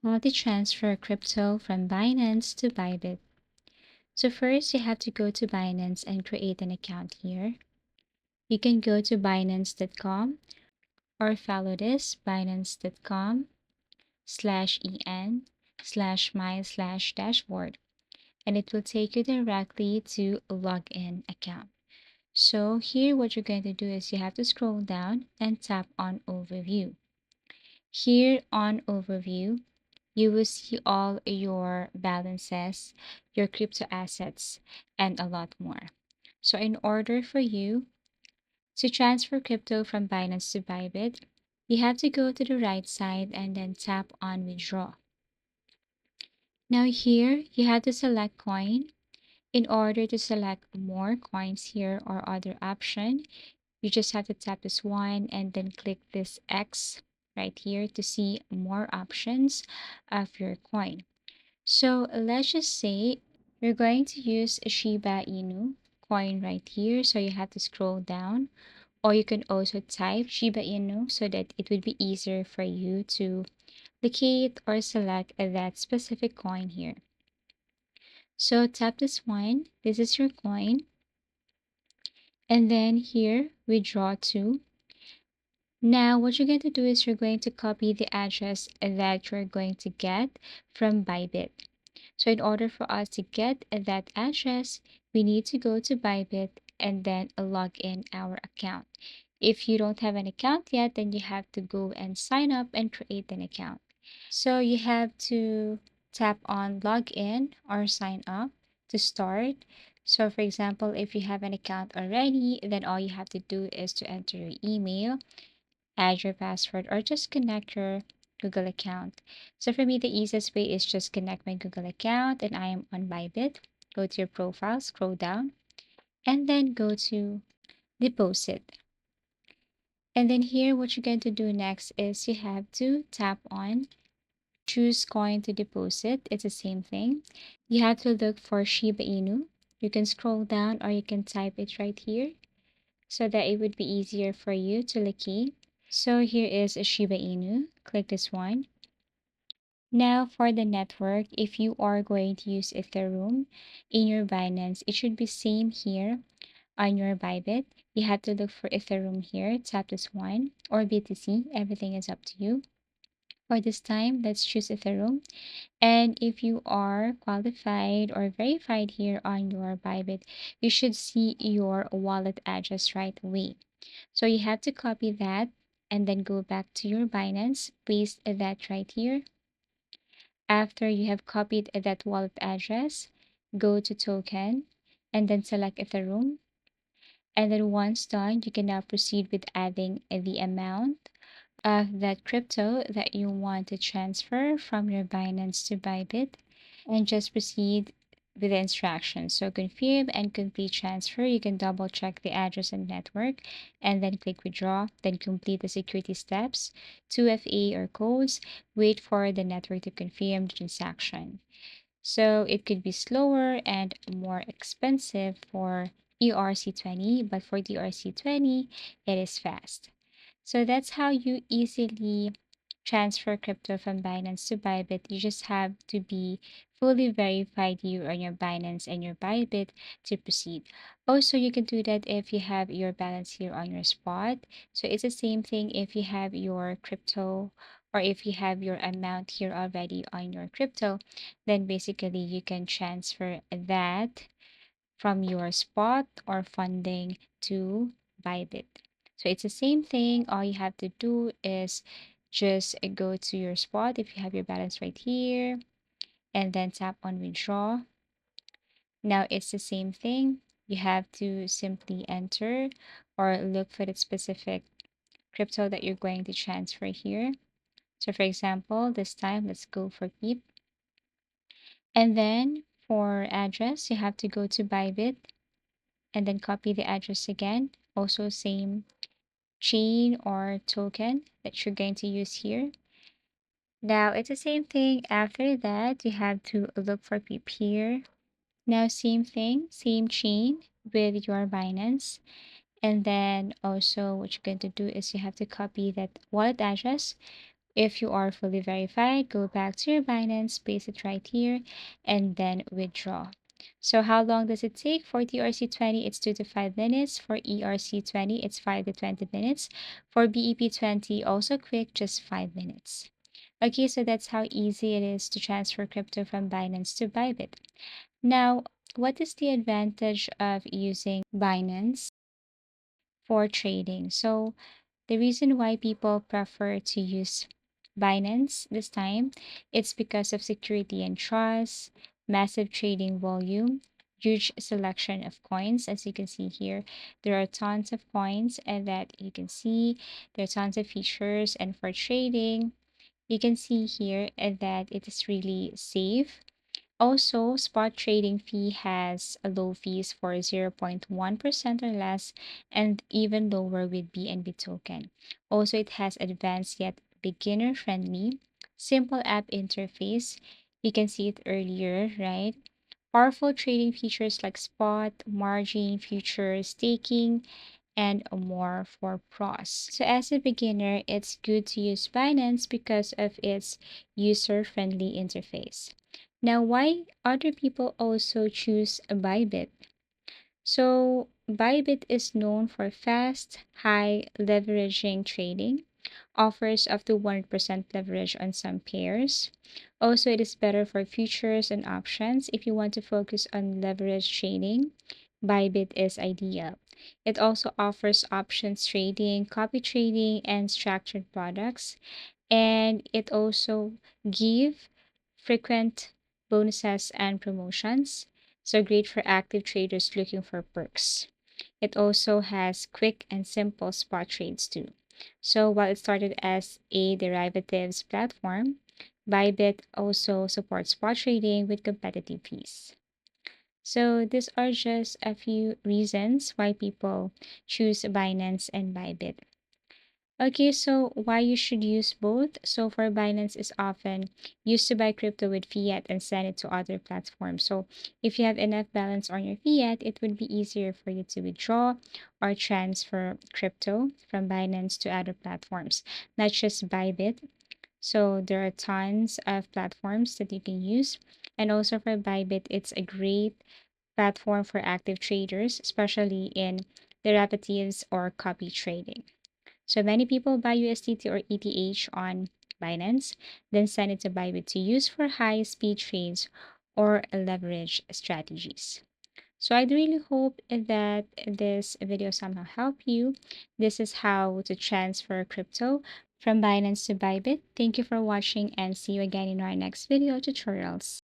How to transfer crypto from Binance to ByBit. So first you have to go to Binance and create an account here. You can go to binance.com or follow this binance.com/en/my/dashboard, and it will take you directly to a login account. So here what you're going to do is you have to scroll down and tap on overview. Here on overview, you will see all your balances, your crypto assets, and a lot more. So in order for you to transfer crypto from Binance to Bybit, you have to go to the right side and then tap on withdraw. Now here, you have to select coin. In order to select more coins here or other option, you just have to tap this one and then click this X right here to see more options of your coin. So let's just say you're going to use a Shiba Inu coin right here. So you have to scroll down, or you can also type Shiba Inu so that it would be easier for you to locate or select that specific coin here. So tap this one. This is your coin. And then here, withdraw to. Now, what you're going to do is you're going to copy the address that you're going to get from ByBit. So in order for us to get that address, we need to go to ByBit and then log in our account. If you don't have an account yet, then you have to go and sign up and create an account. So you have to tap on login or sign up to start. So for example, if you have an account already, then all you have to do is to enter your email, add your password, or just connect your Google account. So for me, the easiest way is just connect my Google account, and I am on Bybit. Go to your profile, scroll down, and then go to deposit. And then here, what you're going to do next is you have to tap on choose coin to deposit. It's the same thing. You have to look for Shiba Inu. You can scroll down or you can type it right here so that it would be easier for you to locate. So here is a Shiba Inu. Click this one. Now for the network, if you are going to use Ethereum in your Binance, it should be same here on your Bybit. You have to look for Ethereum here, tap this one, or BTC, everything is up to you. For this time, let's choose Ethereum. And if you are qualified or verified here on your Bybit, you should see your wallet address right away. So you have to copy that and then go back to your Binance, paste that right here. After you have copied that wallet address, go to token and then select Ethereum. And then once done, you can now proceed with adding the amount of that crypto that you want to transfer from your Binance to Bybit, and just proceed with the instructions. So confirm and complete transfer. You can double check the address and network and then click withdraw, then complete the security steps, 2FA or codes, wait for the network to confirm the transaction. So it could be slower and more expensive for ERC20, but for DRC20, it is fast. So that's how you easily transfer crypto from Binance to Bybit. You just have to be fully verified here on your Binance and your Bybit to proceed. Also, you can do that if you have your balance here on your spot. So it's the same thing if you have your crypto or if you have your amount here already on your crypto, then basically you can transfer that from your spot or funding to Bybit. So it's the same thing. All you have to do is just go to your spot if you have your balance right here and then tap on withdraw. Now it's the same thing. You have to simply enter or look for the specific crypto that you're going to transfer here. So for example, this time let's go for keep. And then for address, you have to go to Bybit and then copy the address again. Also same chain or token that you're going to use here. Now it's the same thing. After that, you have to look for PEEP here. Now same thing, same chain with your Binance. And then also what you're going to do is you have to copy that wallet address If you are fully verified, go back to your Binance, paste it right here, and then withdraw. So how long does it take? For TRC20, it's 2 to 5 minutes. For ERC20, it's 5 to 20 minutes. For BEP20, also quick, just 5 minutes. Okay, so that's how easy it is to transfer crypto from Binance to ByBit. Now, what is the advantage of using Binance for trading? So, the reason why people prefer to use Binance this time, it's because of security and trust, massive trading volume, huge selection of coins. As you can see here, there are tons of coins and that you can see there are tons of features. And for trading, you can see here that it is really safe. Also, spot trading fee has a low fees for 0.1% or less and even lower with BNB token. Also, it has advanced yet beginner friendly, simple app interface. You can see it earlier, right? Powerful trading features like spot, margin, futures, staking, and more for pros. So as a beginner, it's good to use Binance because of its user-friendly interface. Now, why other people also choose a ByBit? So ByBit is known for fast, high leveraging trading, offers up to 1% leverage on some pairs. Also, it is better for futures and options. If you want to focus on leverage trading, ByBit is ideal. It also offers options trading, copy trading, and structured products. And it also give frequent bonuses and promotions. So great for active traders looking for perks. It also has quick and simple spot trades too. So while it started as a derivatives platform, Bybit also supports spot trading with competitive fees. So these are just a few reasons why people choose Binance and Bybit. Okay, so why you should use both? So for Binance is often used to buy crypto with fiat and send it to other platforms. So if you have enough balance on your fiat, it would be easier for you to withdraw or transfer crypto from Binance to other platforms, not just Bybit. So there are tons of platforms that you can use. And also for Bybit, it's a great platform for active traders, especially in derivatives or copy trading. So many people buy USDT or ETH on Binance, then send it to Bybit to use for high speed trades or leverage strategies. So I really hope that this video somehow helped you. This is how to transfer crypto from Binance to Bybit. Thank you for watching and see you again in our next video tutorials.